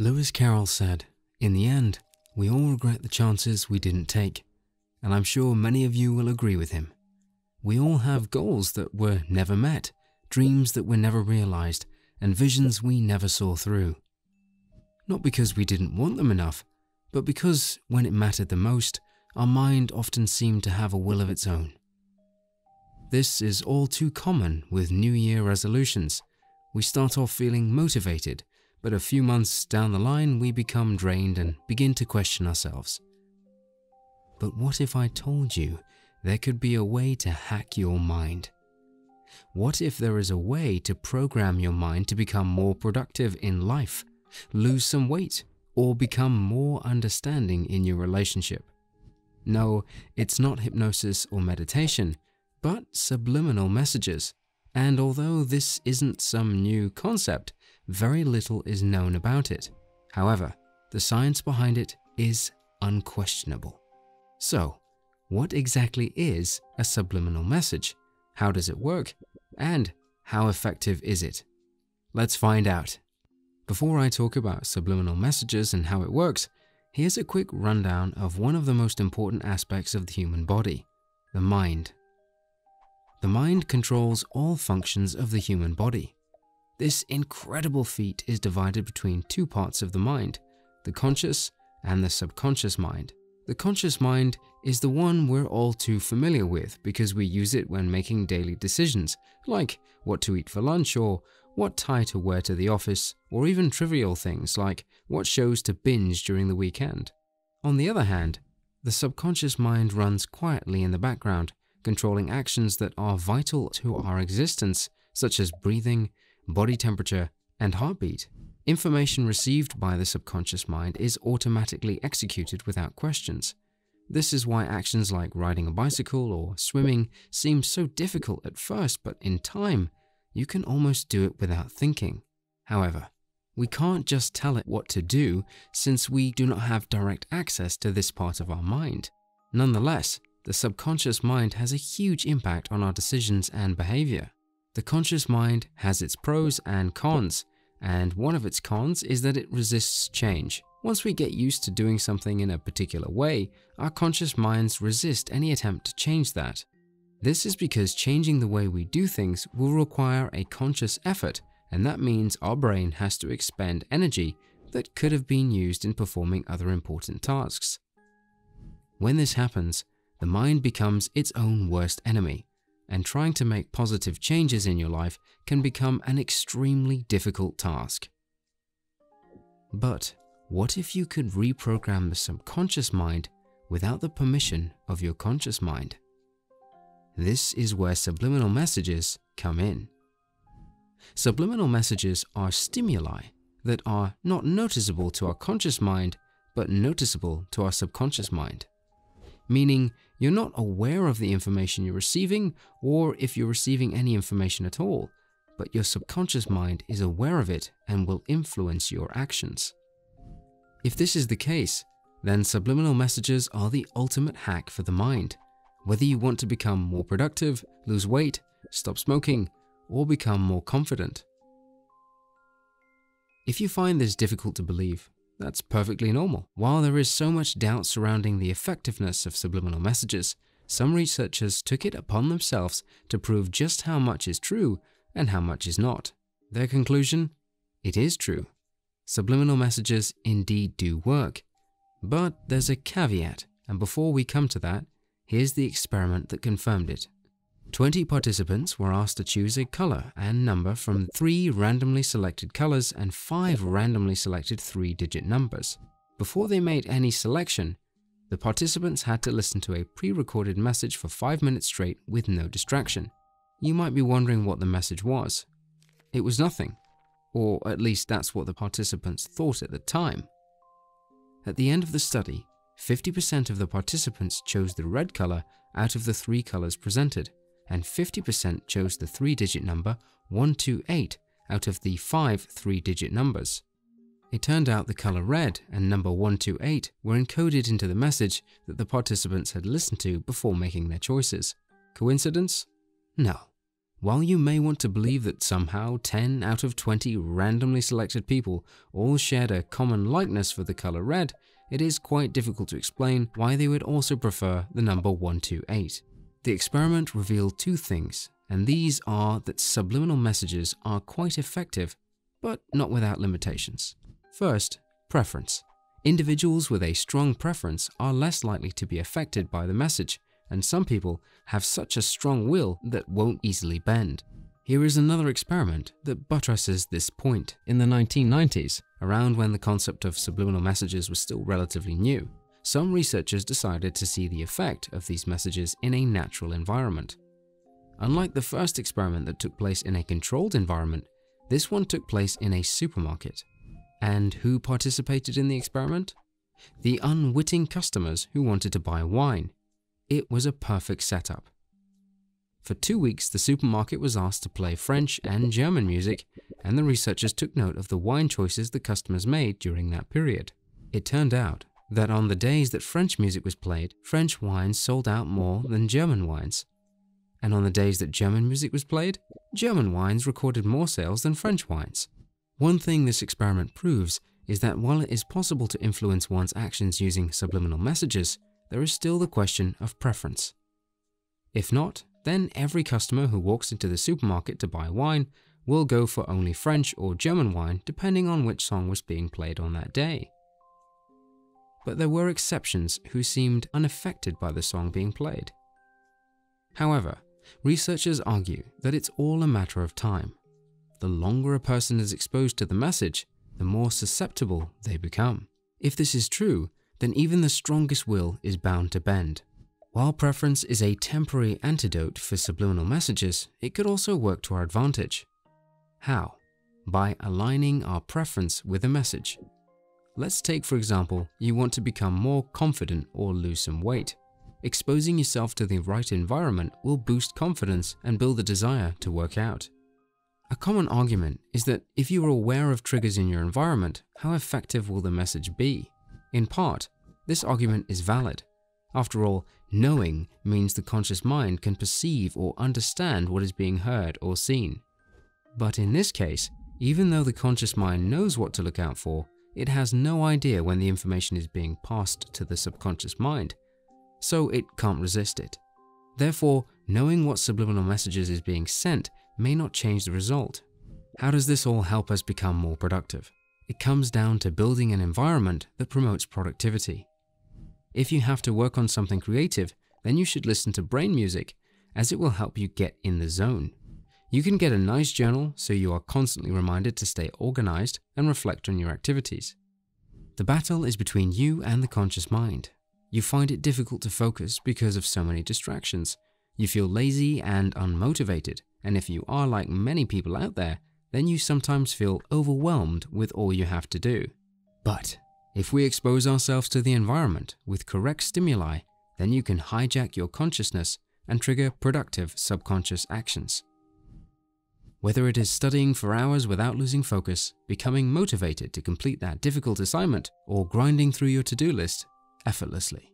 Lewis Carroll said, "In the end, we all regret the chances we didn't take," and I'm sure many of you will agree with him. We all have goals that were never met, dreams that were never realized, and visions we never saw through. Not because we didn't want them enough, but because when it mattered the most, our mind often seemed to have a will of its own. This is all too common with New Year resolutions. We start off feeling motivated, but a few months down the line we become drained and begin to question ourselves. But what if I told you there could be a way to hack your mind? What if there is a way to program your mind to become more productive in life, lose some weight, or become more understanding in your relationship? No, it's not hypnosis or meditation, but subliminal messages. And although this isn't some new concept, very little is known about it. However, the science behind it is unquestionable. So, what exactly is a subliminal message? How does it work? And how effective is it? Let's find out. Before I talk about subliminal messages and how it works, here's a quick rundown of one of the most important aspects of the human body, the mind. The mind controls all functions of the human body. This incredible feat is divided between two parts of the mind, the conscious and the subconscious mind. The conscious mind is the one we're all too familiar with because we use it when making daily decisions, like what to eat for lunch or what tie to wear to the office, or even trivial things like what shows to binge during the weekend. On the other hand, the subconscious mind runs quietly in the background, controlling actions that are vital to our existence, such as breathing, body temperature, and heartbeat. Information received by the subconscious mind is automatically executed without questions. This is why actions like riding a bicycle or swimming seem so difficult at first, but in time, you can almost do it without thinking. However, we can't just tell it what to do since we do not have direct access to this part of our mind. Nonetheless, the subconscious mind has a huge impact on our decisions and behavior. The conscious mind has its pros and cons, and one of its cons is that it resists change. Once we get used to doing something in a particular way, our conscious minds resist any attempt to change that. This is because changing the way we do things will require a conscious effort, and that means our brain has to expend energy that could have been used in performing other important tasks. When this happens, the mind becomes its own worst enemy, and trying to make positive changes in your life can become an extremely difficult task. But what if you could reprogram the subconscious mind without the permission of your conscious mind? This is where subliminal messages come in. Subliminal messages are stimuli that are not noticeable to our conscious mind, but noticeable to our subconscious mind. Meaning, you're not aware of the information you're receiving, or if you're receiving any information at all, but your subconscious mind is aware of it and will influence your actions. If this is the case, then subliminal messages are the ultimate hack for the mind. Whether you want to become more productive, lose weight, stop smoking, or become more confident. If you find this difficult to believe, that's perfectly normal. While there is so much doubt surrounding the effectiveness of subliminal messages, some researchers took it upon themselves to prove just how much is true and how much is not. Their conclusion? It is true. Subliminal messages indeed do work. But there's a caveat, and before we come to that, here's the experiment that confirmed it. 20 participants were asked to choose a color and number from 3 randomly selected colors and 5 randomly selected 3-digit numbers. Before they made any selection, the participants had to listen to a pre-recorded message for 5 minutes straight with no distraction. You might be wondering what the message was. It was nothing, or at least that's what the participants thought at the time. At the end of the study, 50% of the participants chose the red color out of the 3 colors presented, and 50% chose the 3-digit number 128 out of the 5 3-digit numbers. It turned out the color red and number 128 were encoded into the message that the participants had listened to before making their choices. Coincidence? No. While you may want to believe that somehow 10 out of 20 randomly selected people all shared a common likeness for the color red, it is quite difficult to explain why they would also prefer the number 128. The experiment revealed two things, and these are that subliminal messages are quite effective, but not without limitations. First, preference. Individuals with a strong preference are less likely to be affected by the message, and some people have such a strong will that won't easily bend. Here is another experiment that buttresses this point. In the 1990s, around when the concept of subliminal messages was still relatively new, some researchers decided to see the effect of these messages in a natural environment. Unlike the first experiment that took place in a controlled environment, this one took place in a supermarket. And who participated in the experiment? The unwitting customers who wanted to buy wine. It was a perfect setup. For 2 weeks, the supermarket was asked to play French and German music, and the researchers took note of the wine choices the customers made during that period. It turned out that on the days that French music was played, French wines sold out more than German wines. And on the days that German music was played, German wines recorded more sales than French wines. One thing this experiment proves is that while it is possible to influence one's actions using subliminal messages, there is still the question of preference. If not, then every customer who walks into the supermarket to buy wine will go for only French or German wine depending on which song was being played on that day. But there were exceptions who seemed unaffected by the song being played. However, researchers argue that it's all a matter of time. The longer a person is exposed to the message, the more susceptible they become. If this is true, then even the strongest will is bound to bend. While preference is a temporary antidote for subliminal messages, it could also work to our advantage. How? By aligning our preference with a message. Let's take, for example, you want to become more confident or lose some weight. Exposing yourself to the right environment will boost confidence and build a desire to work out. A common argument is that if you are aware of triggers in your environment, how effective will the message be? In part, this argument is valid. After all, knowing means the conscious mind can perceive or understand what is being heard or seen. But in this case, even though the conscious mind knows what to look out for, it has no idea when the information is being passed to the subconscious mind, so it can't resist it. Therefore, knowing what subliminal messages is being sent may not change the result. How does this all help us become more productive? It comes down to building an environment that promotes productivity. If you have to work on something creative, then you should listen to brain music, as it will help you get in the zone. You can get a nice journal so you are constantly reminded to stay organized and reflect on your activities. The battle is between you and the conscious mind. You find it difficult to focus because of so many distractions. You feel lazy and unmotivated, and if you are like many people out there, then you sometimes feel overwhelmed with all you have to do. But if we expose ourselves to the environment with correct stimuli, then you can hijack your consciousness and trigger productive subconscious actions. Whether it is studying for hours without losing focus, becoming motivated to complete that difficult assignment, or grinding through your to-do list effortlessly.